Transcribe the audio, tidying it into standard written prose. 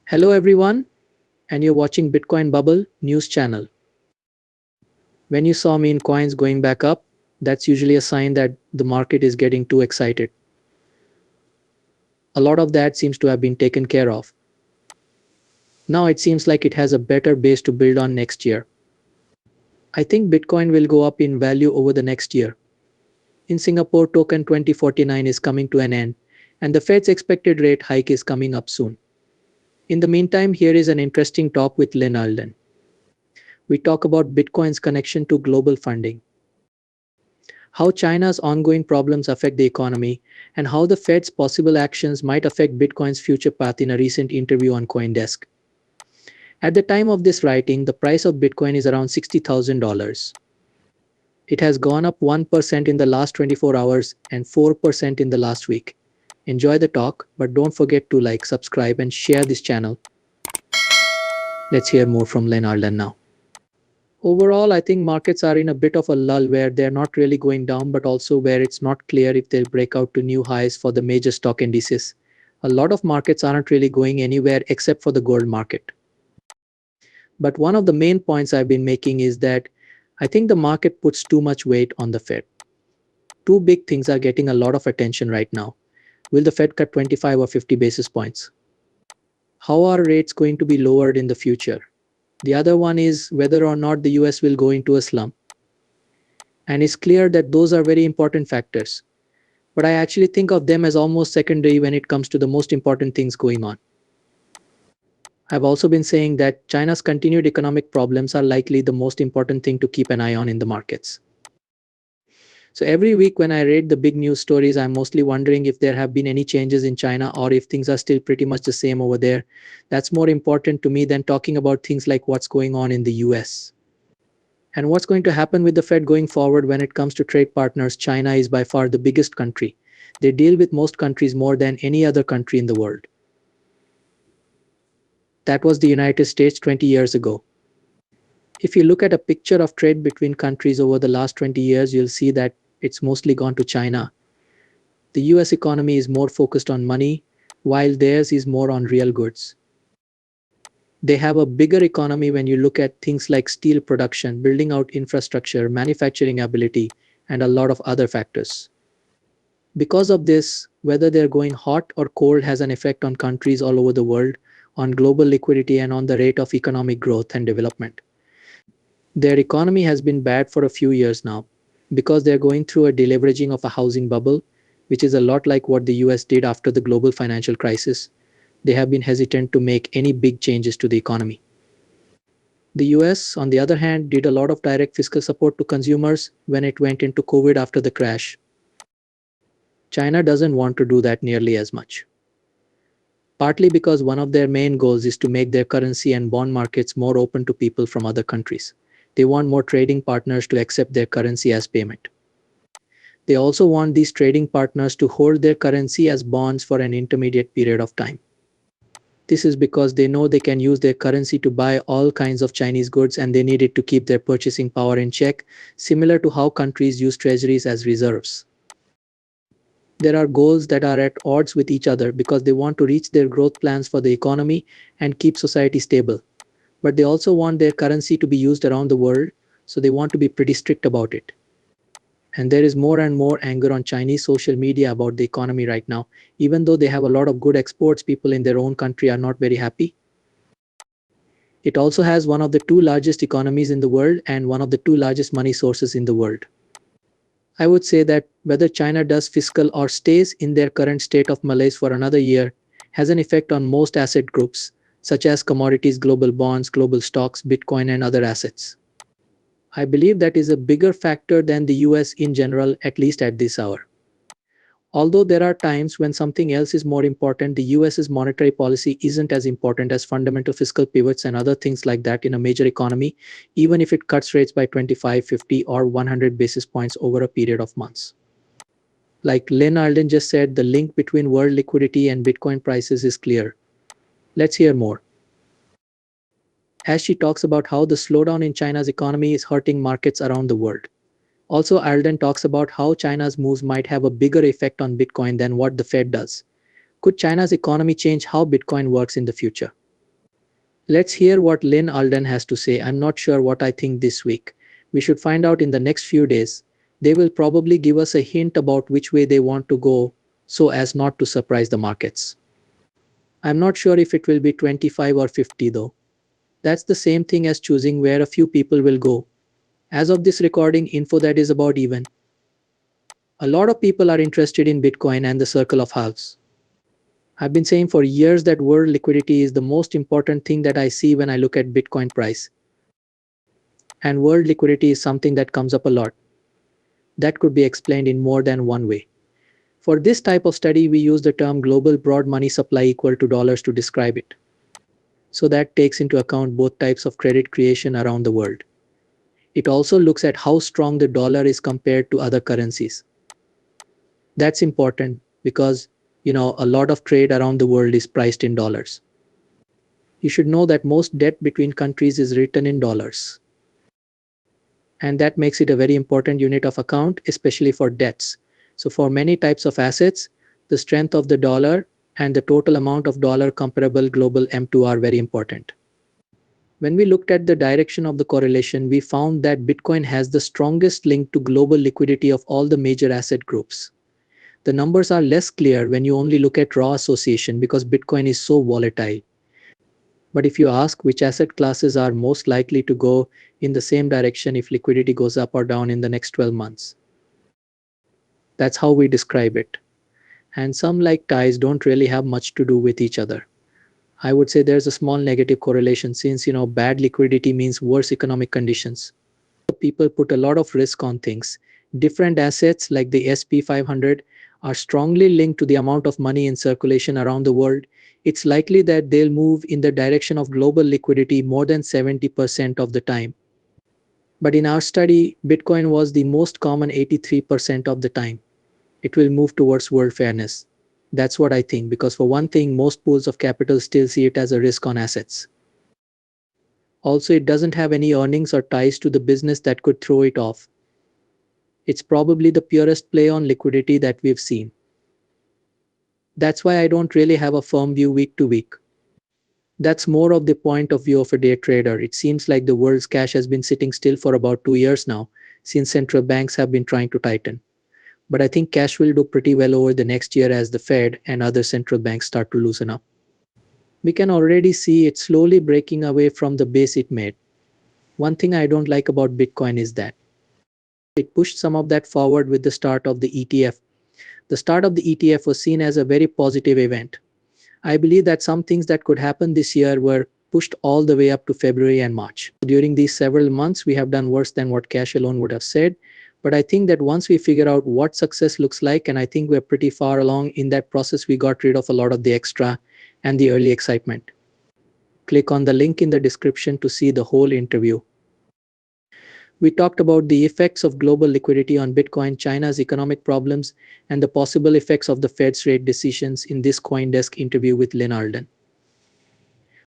Hello everyone, and you're watching Bitcoin Bubble news channel. When you saw me in coins going back up, that's usually a sign that the market is getting too excited. A lot of that seems to have been taken care of. Now it seems like it has a better base to build on next year. I think Bitcoin will go up in value over the next year. In Singapore, token 2049 is coming to an end, and the Fed's expected rate hike is coming up soon. In the meantime, here is an interesting talk with Lynn Alden. We talk about Bitcoin's connection to global funding, how China's ongoing problems affect the economy, and how the Fed's possible actions might affect Bitcoin's future path in a recent interview on CoinDesk. At the time of this writing, the price of Bitcoin is around $60,000. It has gone up 1% in the last 24 hours and 4% in the last week. Enjoy the talk, but don't forget to like, subscribe, and share this channel. Let's hear more from Len Arden now. Overall, I think markets are in a bit of a lull where they're not really going down, but also where it's not clear if they'll break out to new highs for the major stock indices. A lot of markets aren't really going anywhere except for the gold market. But one of the main points I've been making is that I think the market puts too much weight on the Fed. Two big things are getting a lot of attention right now. Will the Fed cut 25 or 50 basis points? How are rates going to be lowered in the future? The other one is whether or not the US will go into a slump. And it's clear that those are very important factors. But I actually think of them as almost secondary when it comes to the most important things going on. I've also been saying that China's continued economic problems are likely the most important thing to keep an eye on in the markets. So every week when I read the big news stories, I'm mostly wondering if there have been any changes in China or if things are still pretty much the same over there. That's more important to me than talking about things like what's going on in the US. And what's going to happen with the Fed going forward when it comes to trade partners? China is by far the biggest country. They deal with most countries more than any other country in the world. That was the United States 20 years ago. If you look at a picture of trade between countries over the last 20 years, you'll see that it's mostly gone to China. The US economy is more focused on money, while theirs is more on real goods. They have a bigger economy when you look at things like steel production, building out infrastructure, manufacturing ability, and a lot of other factors. Because of this, whether they're going hot or cold has an effect on countries all over the world, on global liquidity, and on the rate of economic growth and development. Their economy has been bad for a few years now because they're going through a deleveraging of a housing bubble, which is a lot like what the US did after the global financial crisis. They have been hesitant to make any big changes to the economy. The US, on the other hand, did a lot of direct fiscal support to consumers when it went into COVID after the crash. China doesn't want to do that nearly as much. Partly because one of their main goals is to make their currency and bond markets more open to people from other countries. They want more trading partners to accept their currency as payment. They also want these trading partners to hold their currency as bonds for an intermediate period of time. This is because they know they can use their currency to buy all kinds of Chinese goods and they need it to keep their purchasing power in check, similar to how countries use treasuries as reserves. There are goals that are at odds with each other because they want to reach their growth plans for the economy and keep society stable. But they also want their currency to be used around the world, so they want to be pretty strict about it. And there is more and more anger on Chinese social media about the economy right now. Even though they have a lot of good exports, people in their own country are not very happy. It also has one of the two largest economies in the world and one of the two largest money sources in the world. I would say that whether China does fiscal or stays in their current state of malaise for another year has an effect on most asset groups, such as commodities, global bonds, global stocks, Bitcoin, and other assets. I believe that is a bigger factor than the US in general, at least at this hour. Although there are times when something else is more important, the US's monetary policy isn't as important as fundamental fiscal pivots and other things like that in a major economy, even if it cuts rates by 25, 50, or 100 basis points over a period of months. Like Lynn Alden just said, the link between world liquidity and Bitcoin prices is clear. Let's hear more. As she talks about how the slowdown in China's economy is hurting markets around the world. Also, Alden talks about how China's moves might have a bigger effect on Bitcoin than what the Fed does. Could China's economy change how Bitcoin works in the future? Let's hear what Lynn Alden has to say. I'm not sure what I think this week. We should find out in the next few days. They will probably give us a hint about which way they want to go so as not to surprise the markets. I'm not sure if it will be 25 or 50 though. That's the same thing as choosing where a few people will go. As of this recording, info that is about even. A lot of people are interested in Bitcoin and the circle of halves. I've been saying for years that world liquidity is the most important thing that I see when I look at Bitcoin price. And world liquidity is something that comes up a lot. That could be explained in more than one way. For this type of study, we use the term global broad money supply equal to dollars to describe it. So that takes into account both types of credit creation around the world. It also looks at how strong the dollar is compared to other currencies. That's important because, a lot of trade around the world is priced in dollars. You should know that most debt between countries is written in dollars. And that makes it a very important unit of account, especially for debts. So for many types of assets, the strength of the dollar and the total amount of dollar comparable global M2 are very important. When we looked at the direction of the correlation, we found that Bitcoin has the strongest link to global liquidity of all the major asset groups. The numbers are less clear when you only look at raw association because Bitcoin is so volatile. But if you ask which asset classes are most likely to go in the same direction if liquidity goes up or down in the next 12 months, that's how we describe it. And some like ties don't really have much to do with each other. I would say there's a small negative correlation since bad liquidity means worse economic conditions. People put a lot of risk on things. Different assets like the SP 500 are strongly linked to the amount of money in circulation around the world. It's likely that they'll move in the direction of global liquidity more than 70% of the time. But in our study, Bitcoin was the most common 83% of the time. It will move towards world fairness. That's what I think, because for one thing, most pools of capital still see it as a risk on assets. Also, it doesn't have any earnings or ties to the business that could throw it off. It's probably the purest play on liquidity that we've seen. That's why I don't really have a firm view week to week. That's more of the point of view of a day trader. It seems like the world's cash has been sitting still for about 2 years now, since central banks have been trying to tighten. But I think cash will do pretty well over the next year as the Fed and other central banks start to loosen up. We can already see it slowly breaking away from the base it made. One thing I don't like about Bitcoin is that it pushed some of that forward with the start of the ETF. The start of the ETF was seen as a very positive event. I believe that some things that could happen this year were pushed all the way up to February and March. During these several months, we have done worse than what cash alone would have said. But I think that once we figure out what success looks like, and I think we're pretty far along in that process, we got rid of a lot of the extra and the early excitement. Click on the link in the description to see the whole interview. We talked about the effects of global liquidity on Bitcoin, China's economic problems, and the possible effects of the Fed's rate decisions in this CoinDesk interview with Lynn Alden.